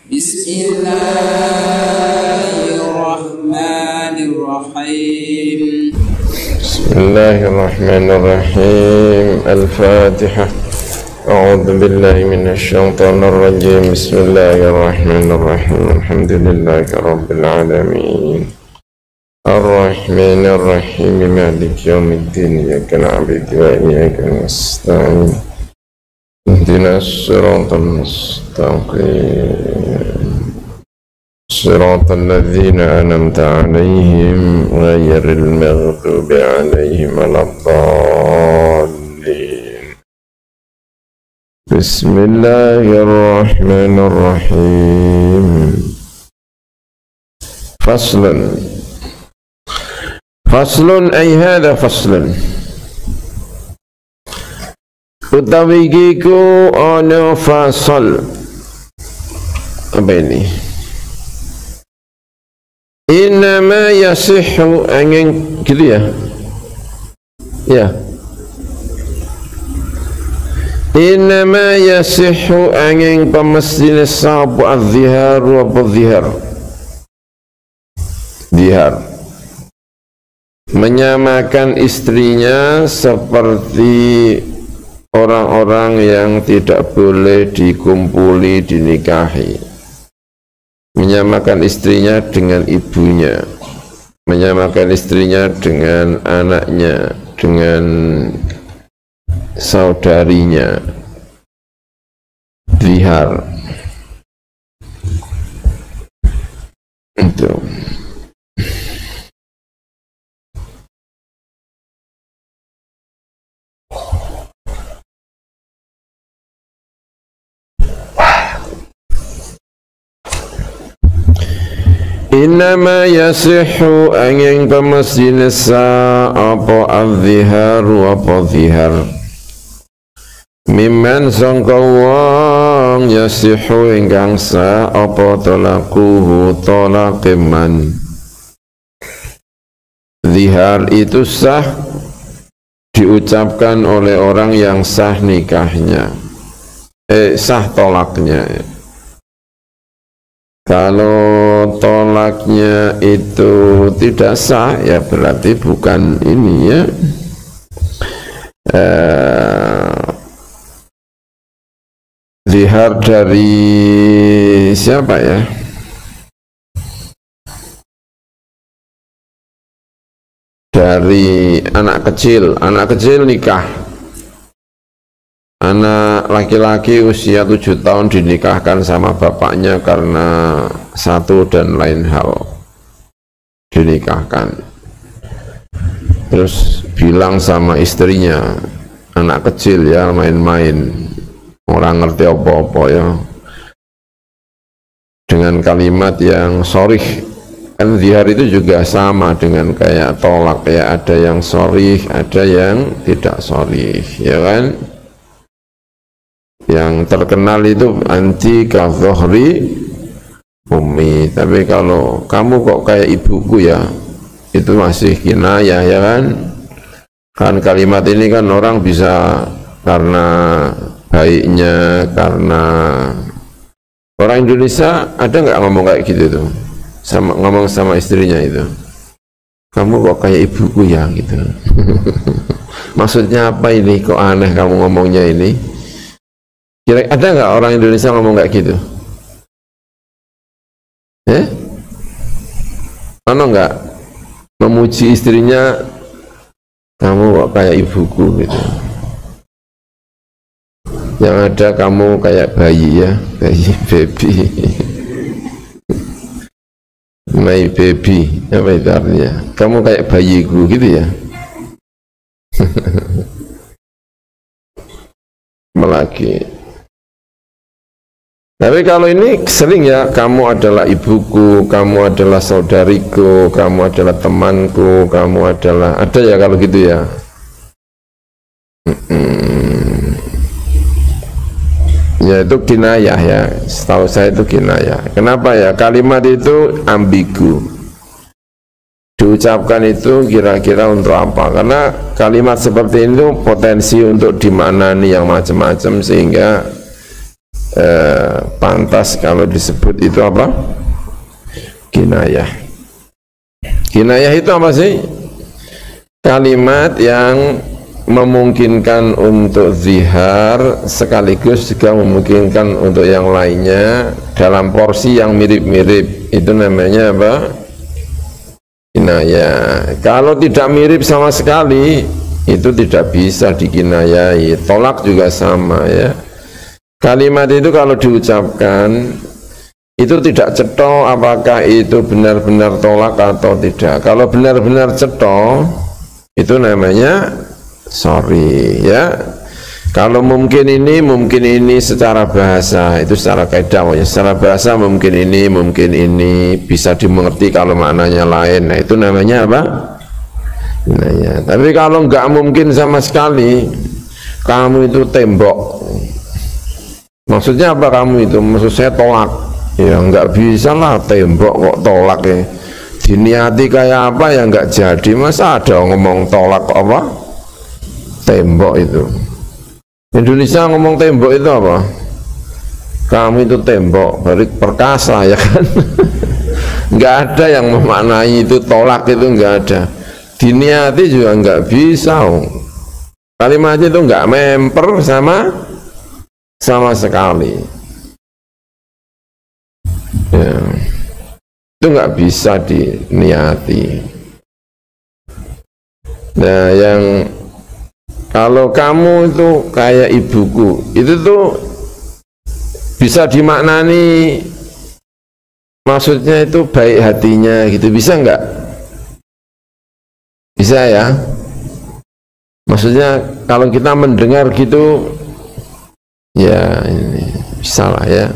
Bismillahirrahmanirrahim. Bismillahirrahmanirrahim. Al-Fatihah. A'udzu billahi minasy syaithanir rajim. Bismillahirrahmanirrahim. Alhamdulillahi rabbil alamin. Ar-Rahmanir Rahim. Maliki yaumiddin. Iyyaka na'budu wa iyyaka nasta'in. Ihdinas siratal mustaqim. Siratal ladzina an'amta 'alaihim ghairil maghdubi 'alaihim waladdallin. Bismillahirrahmanirrahim. Faslun ay hadha faslun. Utawi iku ana fasal. Apa ini? Innama yasihhu angin gitu ya. Ya. Innama yasihhu angin pemestine sabu az-zihar wa az-zihar. Zihar menyamakan istrinya seperti orang-orang yang tidak boleh dikumpuli dinikahi, menyamakan istrinya dengan ibunya, menyamakan istrinya dengan anaknya, dengan saudarinya. Zihar itu. Innama yasihhu angin pemesine sa apa az-ziharu apa zihar mimman sangka wong yasihhu ingkang sa apa talaquhu talaqiman. Zihar itu sah diucapkan oleh orang yang sah nikahnya, sah tolaknya. Kalau tolaknya itu tidak sah, ya berarti bukan ini ya. Zihar dari siapa ya? Dari anak kecil nikah. Anak laki-laki usia 7 tahun dinikahkan sama bapaknya karena satu dan lain hal, dinikahkan. Terus bilang sama istrinya, anak kecil ya, main-main, orang ngerti apa-apa ya, dengan kalimat yang sharih. Kan zihar itu juga sama dengan kayak tolak ya, ada yang sharih, ada yang tidak sharih, ya kan? Yang terkenal itu anti ka dhuhri ummi, tapi kalau kamu kok kayak ibuku ya, itu masih kinayah ya kan. Kan kalimat ini kan orang bisa karena baiknya, karena orang Indonesia ada nggak ngomong kayak gitu tuh, sama ngomong sama istrinya itu, kamu kok kayak ibuku ya gitu. Maksudnya apa ini, kok aneh kamu ngomongnya ini? Kira ada nggak orang Indonesia ngomong kayak gitu? Mana nggak memuji istrinya, kamu kok kayak ibuku gitu. Yang ada kamu kayak bayi ya, bayi baby. My baby, apa itu artinya? Kamu kayak bayiku gitu ya. Melaki. Tapi kalau ini sering ya, kamu adalah ibuku, kamu adalah saudariku, kamu adalah temanku, kamu adalah, ada ya kalau gitu ya. Ya itu kinayah ya, setahu saya itu kinayah. Kenapa ya? Kalimat itu ambigu. Diucapkan itu kira-kira untuk apa? Karena kalimat seperti itu potensi untuk dimaknani yang macam-macam, sehingga pantas kalau disebut itu apa? Kinayah. Kinayah itu apa sih? Kalimat yang memungkinkan untuk zihar sekaligus juga memungkinkan untuk yang lainnya dalam porsi yang mirip-mirip. Itu namanya apa? Kinayah. Kalau tidak mirip sama sekali, itu tidak bisa dikinayai. Tolak juga sama ya. Kalimat itu kalau diucapkan itu tidak cetha apakah itu benar-benar tolak atau tidak. Kalau benar-benar cetha, itu namanya sorry ya. Kalau mungkin ini secara bahasa, itu secara kaidah ya. Secara bahasa mungkin ini bisa dimengerti kalau maknanya lain. Nah itu namanya apa? Nah, ya. Tapi kalau nggak mungkin sama sekali, kamu itu tembok. Maksudnya apa kamu itu? Maksud saya tolak. Ya nggak bisa lah tembok kok tolak ya. Diniati kayak apa ya nggak jadi. Masa ada ngomong tolak apa? Tembok itu. Indonesia ngomong tembok itu apa? Kamu itu tembok, balik perkasa ya kan? Nggak ada yang memaknai itu tolak, itu nggak ada. Diniati juga nggak bisa. Kalimatnya itu nggak memper sama sekali. Ya. Itu nggak bisa diniati. Nah yang kalau kamu itu kayak ibuku, itu tuh bisa dimaknani, maksudnya itu baik hatinya gitu, bisa nggak? Bisa ya? Maksudnya kalau kita mendengar gitu, ya ini bisa lah ya.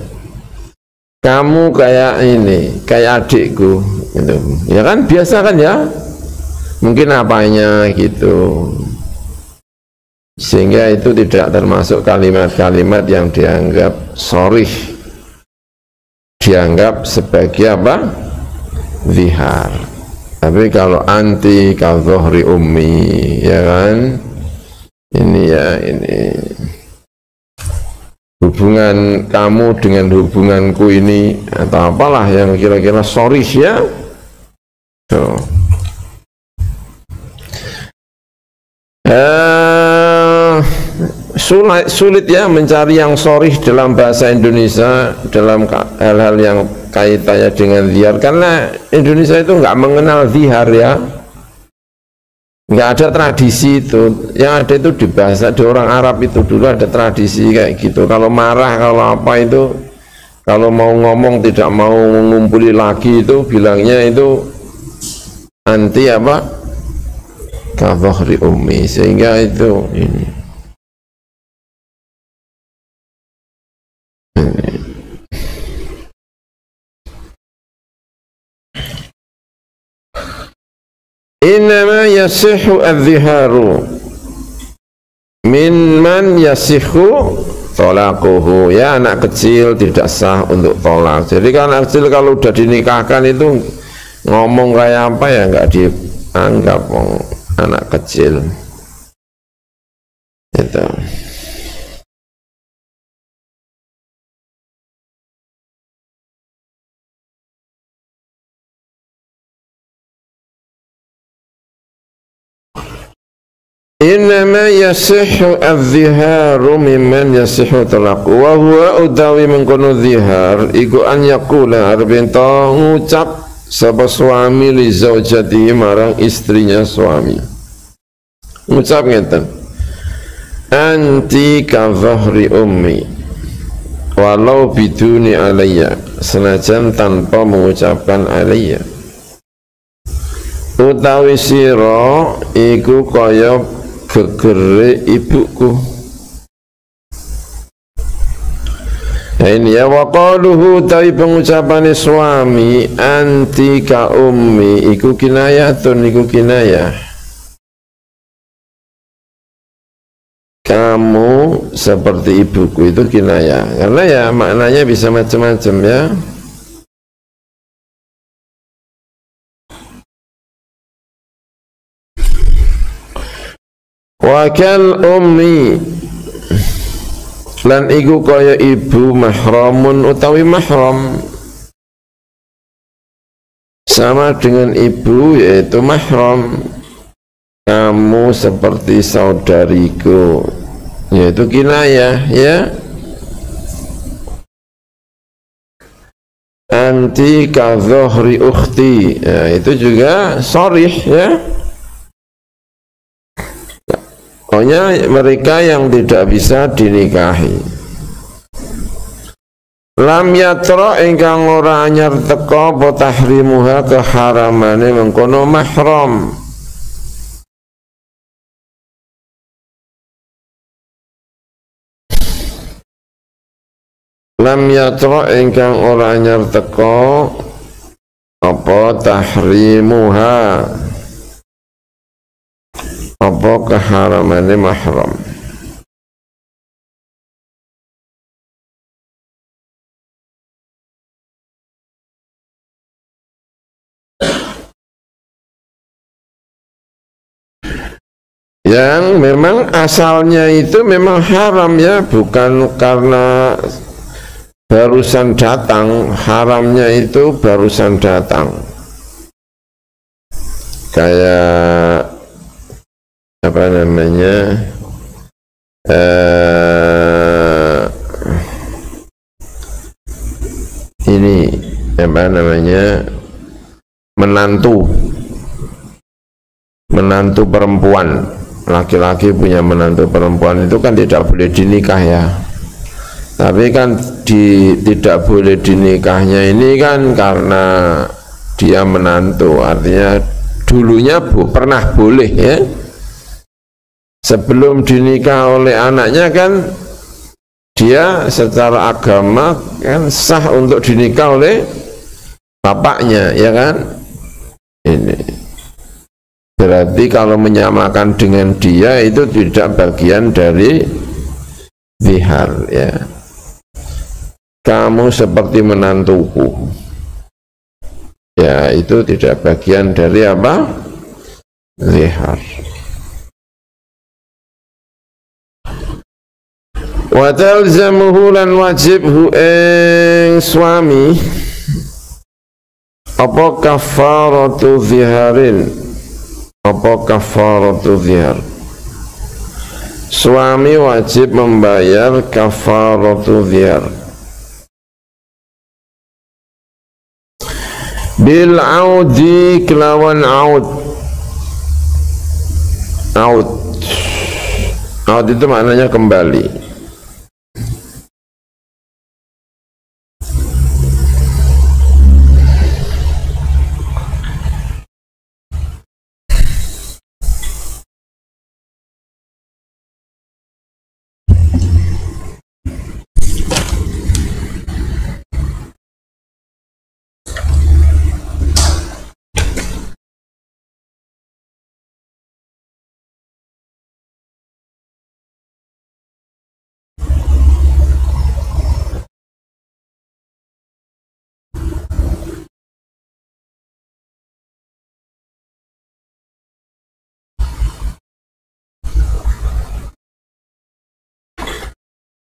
Kamu kayak ini, kayak adikku, gitu. Ya kan biasa kan ya? Mungkin apanya gitu. Sehingga itu tidak termasuk kalimat-kalimat yang dianggap sorih, dianggap sebagai apa? Zihar. Tapi kalau anti kadzohri ummi, ya kan? Ini ya ini hubungan kamu dengan hubunganku ini atau apalah yang kira-kira sorih ya. Tuh. Sulit ya mencari yang sorih dalam bahasa Indonesia dalam hal-hal yang kaitannya dengan zihar, karena Indonesia itu nggak mengenal zihar ya, nggak ada tradisi itu. Yang ada itu di bahasa di orang Arab itu dulu ada tradisi kayak gitu. Kalau marah kalau apa itu, kalau mau ngomong tidak mau ngumpuli lagi itu bilangnya itu anti apa? Kadzohri ummi. Sehingga itu ini innama yasihu adh-dhiharu min man yasihu tolaquhu. Ya anak kecil tidak sah untuk tolak. Jadi kan anak kecil kalau udah dinikahkan itu ngomong kayak apa ya nggak dianggap anak kecil itu. Innama yasihu adh-dhiharu mimman yasihu talaqu wa huwa utawi mengkono dhihar iku an yaqula arbenta ngucap sapa suami li zaujati marang istrinya suami, ngucap ngeten, anti ka dhahri ummi walau biduni alayya, senajan tanpa mengucapkan alayya, utawi sira iku kaya gegere ibuku. Nah ini ya, waqaluhu tawi pengucapane suami anti ka ummi iku kinayatun, iku kinayah, kamu seperti ibuku, itu kinayah. Karena ya maknanya bisa macam-macam ya. Wakal ummi lan iku kaya ibu mahramun utawi mahram, sama dengan ibu yaitu mahram. Kamu seperti saudariku, yaitu kinayah ya. Anti ka dhuhri ukhti, ya, itu juga sharih ya. Pokoknya mereka yang tidak bisa dinikahi. Lam yatra ingkang ora anyar teka apa tahrimuha keharamane mengkono mahram. Lam yatra ingkang ora anyar teka apa tahrimuha apa keharamane mahram. Yang memang asalnya itu memang haram ya, bukan karena barusan datang. Haramnya itu barusan datang, kayak apa namanya, ini apa namanya, menantu perempuan, laki-laki punya menantu perempuan itu kan tidak boleh dinikah ya. Tapi kan tidak boleh dinikahnya ini kan karena dia menantu, artinya dulunya pernah boleh ya. Sebelum dinikah oleh anaknya kan dia secara agama kan sah untuk dinikah oleh bapaknya ya kan. Ini berarti kalau menyamakan dengan dia itu tidak bagian dari zihar ya. Kamu seperti menantuku, ya itu tidak bagian dari apa? Zihar. Wa talzamuhu lan wajibhu ing suami apa kafaratu ziharin, apa kafaratu zihar. Suami wajib membayar kafaratu zihar bil audi kelawan aud. Aud itu maknanya kembali.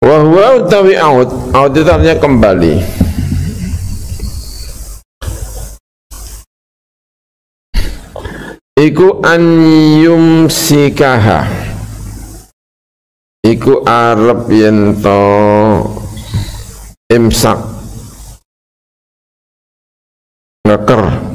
Wahwa utawi aud itu artinya kembali. Iku an yumsikaha, iku arep yen to imsak, ngeker.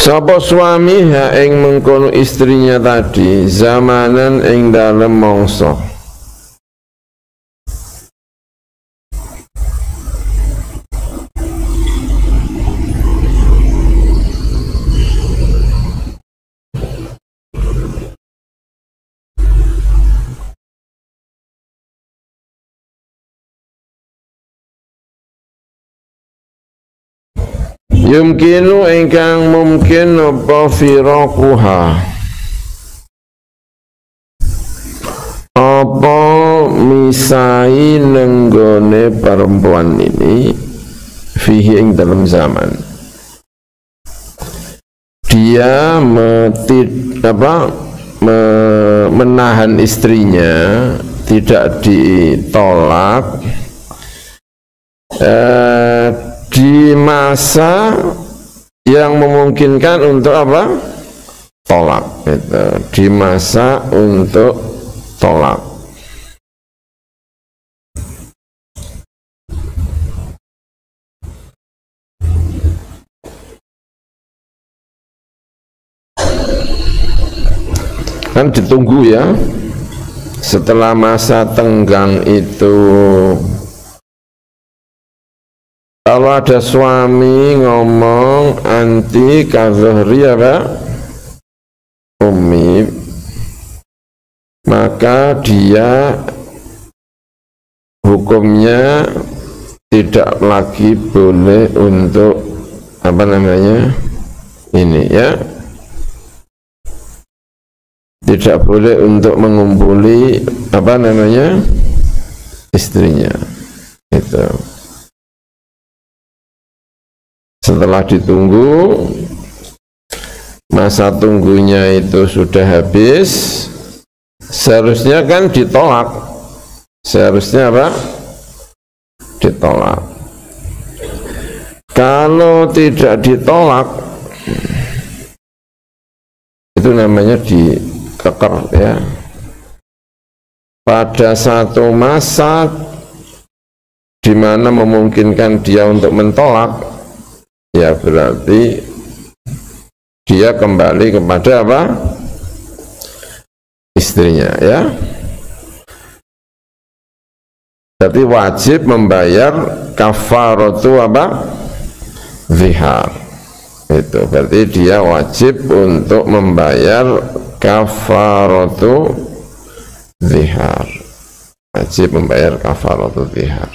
Sapa suami ha ing mengkono istrinya tadi zamanan ing dalem mangsa. Yumkinu ingkang mungkin apa firaquha, apa misai nenggone perempuan ini fihi ing dalam zaman dia menahan istrinya, tidak ditolak di masa yang memungkinkan untuk apa? Tolak itu, di masa untuk tolak. Kan ditunggu ya, setelah masa tenggang itu. Kalau ada suami ngomong anti kazuhri apa? Ummi, maka dia hukumnya tidak lagi boleh untuk apa namanya ini ya, tidak boleh untuk mengumpuli apa namanya istrinya itu. Setelah ditunggu, masa tunggunya itu sudah habis, seharusnya kan ditolak, seharusnya apa? Ditolak. Kalau tidak ditolak, itu namanya dikeker ya. Pada satu masa di mana memungkinkan dia untuk mentolak, ya berarti dia kembali kepada apa? Istrinya ya. Jadi wajib membayar kafaratu apa? Zihar. Itu berarti dia wajib untuk membayar kafaratu zihar. Wajib membayar kafaratu zihar.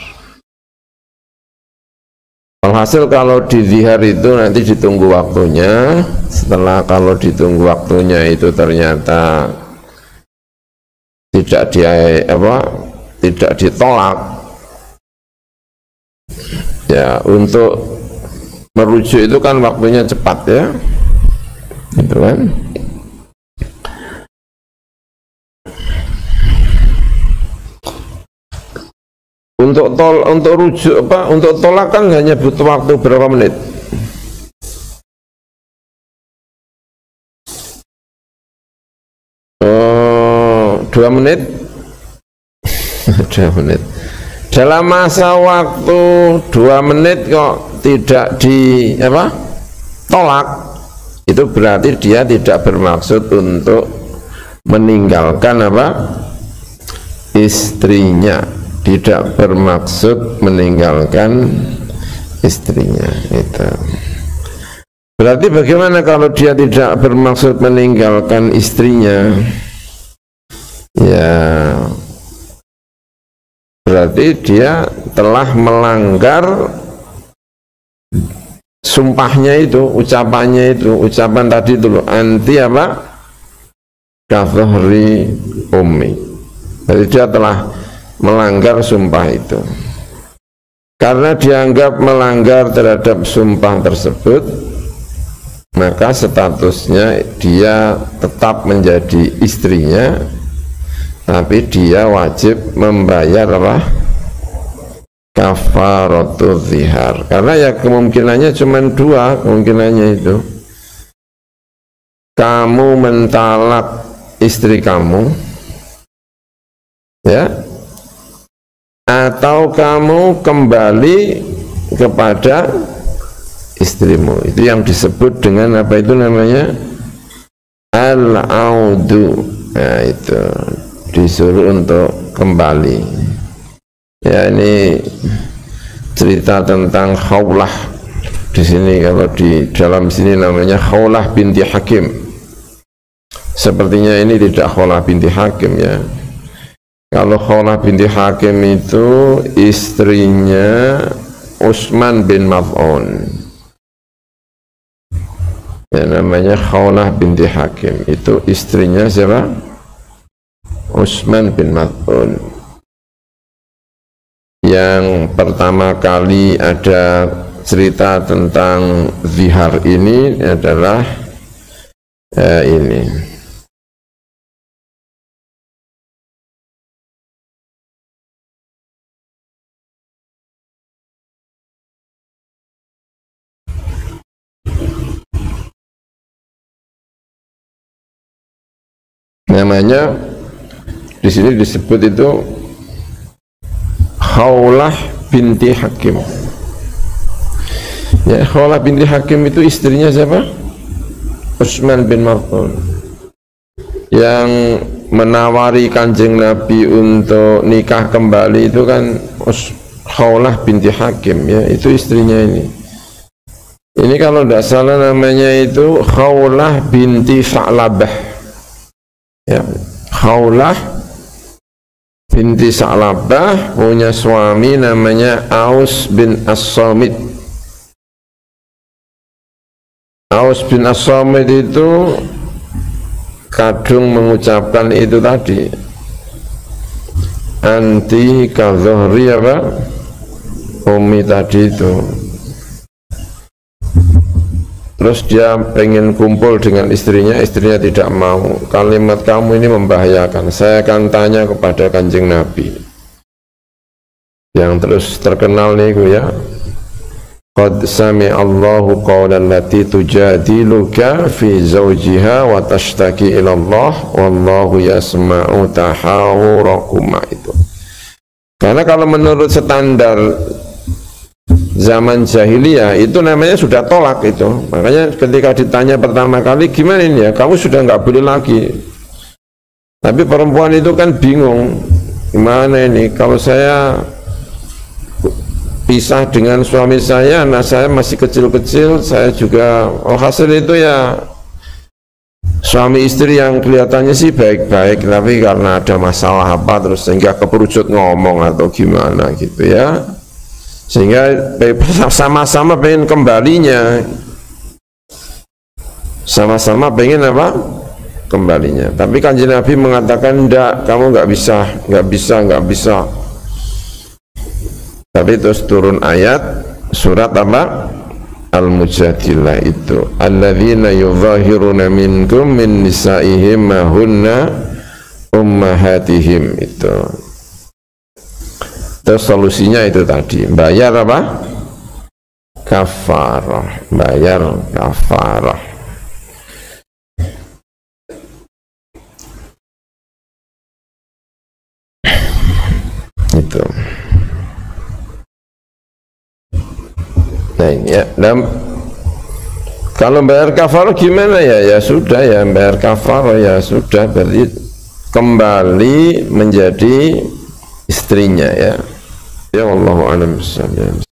Alhasil kalau di zihar itu nanti ditunggu waktunya. Setelah kalau ditunggu waktunya itu ternyata tidak ditolak, ya untuk merujuk itu kan waktunya cepat ya, gitu kan. Untuk rujuk apa? Untuk tolak kan hanya butuh waktu berapa menit? Oh, 2 menit. 2 menit. Dalam masa waktu 2 menit kok tidak tolak, itu berarti dia tidak bermaksud untuk meninggalkan apa? Istrinya. Tidak bermaksud meninggalkan istrinya itu. Berarti bagaimana kalau dia tidak bermaksud meninggalkan istrinya? Ya berarti dia telah melanggar sumpahnya itu, ucapannya itu, ucapan tadi dulu anti apa? Kazuhri ummi. Jadi dia telah melanggar sumpah itu. Karena dianggap melanggar terhadap sumpah tersebut, maka statusnya dia tetap menjadi istrinya, tapi dia wajib membayar apa? Kafaratu zihar. Karena ya kemungkinannya cuma 2 kemungkinannya itu. Kamu mentalak istri kamu, ya, atau kamu kembali kepada istrimu. Itu yang disebut dengan apa itu namanya? Al-audu. Nah itu disuruh untuk kembali. Ya ini cerita tentang Khawlah. Di sini kalau di dalam sini namanya Khawlah binti Hakim. Sepertinya ini tidak Khawlah binti Hakim ya. Kalau Khawlah binti Hakim itu istrinya Utsman bin Maz'un. Ya namanya Khawlah binti Hakim. Itu istrinya siapa? Utsman bin Maz'un. yang pertama kali ada cerita tentang zihar ini adalah ini. Namanya di sini disebut itu Khawlah binti Hakim. Ya, Khawlah binti Hakim itu istrinya siapa? Utsman bin Maz'un, yang menawari Kanjeng Nabi untuk nikah kembali itu kan Khawlah binti Hakim, ya, itu istrinya ini. Ini kalau tidak salah namanya itu Khawlah binti Sa'labah. Ya, Khawlah binti Sa'labah punya suami namanya Aus bin As-Samit. Aus bin As-Samit itu kadung mengucapkan itu tadi, anti kadzohri apa umi tadi itu. Terus dia pengen kumpul dengan istrinya, istrinya tidak mau. Kalimat kamu ini membahayakan, saya akan tanya kepada Kanjeng Nabi. Yang terus terkenal nih ya, qad sami'allahu qawlan lati tujadiluka fi zawjiha wa tashtaki ila Allah wallahu yasma'u tahawurakuma itu. Karena kalau menurut standar zaman jahiliyah itu namanya sudah tolak itu. Makanya ketika ditanya pertama kali, gimana ini ya, kamu sudah nggak boleh lagi. Tapi perempuan itu kan bingung, gimana ini kalau saya pisah dengan suami saya, anak saya masih kecil-kecil, saya juga hasil itu ya suami istri yang kelihatannya sih baik-baik, tapi karena ada masalah apa terus sehingga keperucut ngomong atau gimana gitu ya, sehingga sama-sama pengen kembalinya, sama-sama pengen apa? Kembalinya. Tapi Kanjeng Nabi mengatakan enggak, kamu nggak bisa. Tapi terus turun ayat surat apa? Al-Mujadilah itu, alladzina yuzahiruna minkum min nisaihim ma hunna ummahatihim itu. Terus solusinya itu tadi, bayar apa? Kafarah, bayar kafarah. Itu. Nah ini ya, dan kalau bayar kafarah gimana ya? Ya sudah ya, bayar kafarah ya sudah, berarti kembali menjadi istrinya ya. Ya Allahu a'lam bishawab.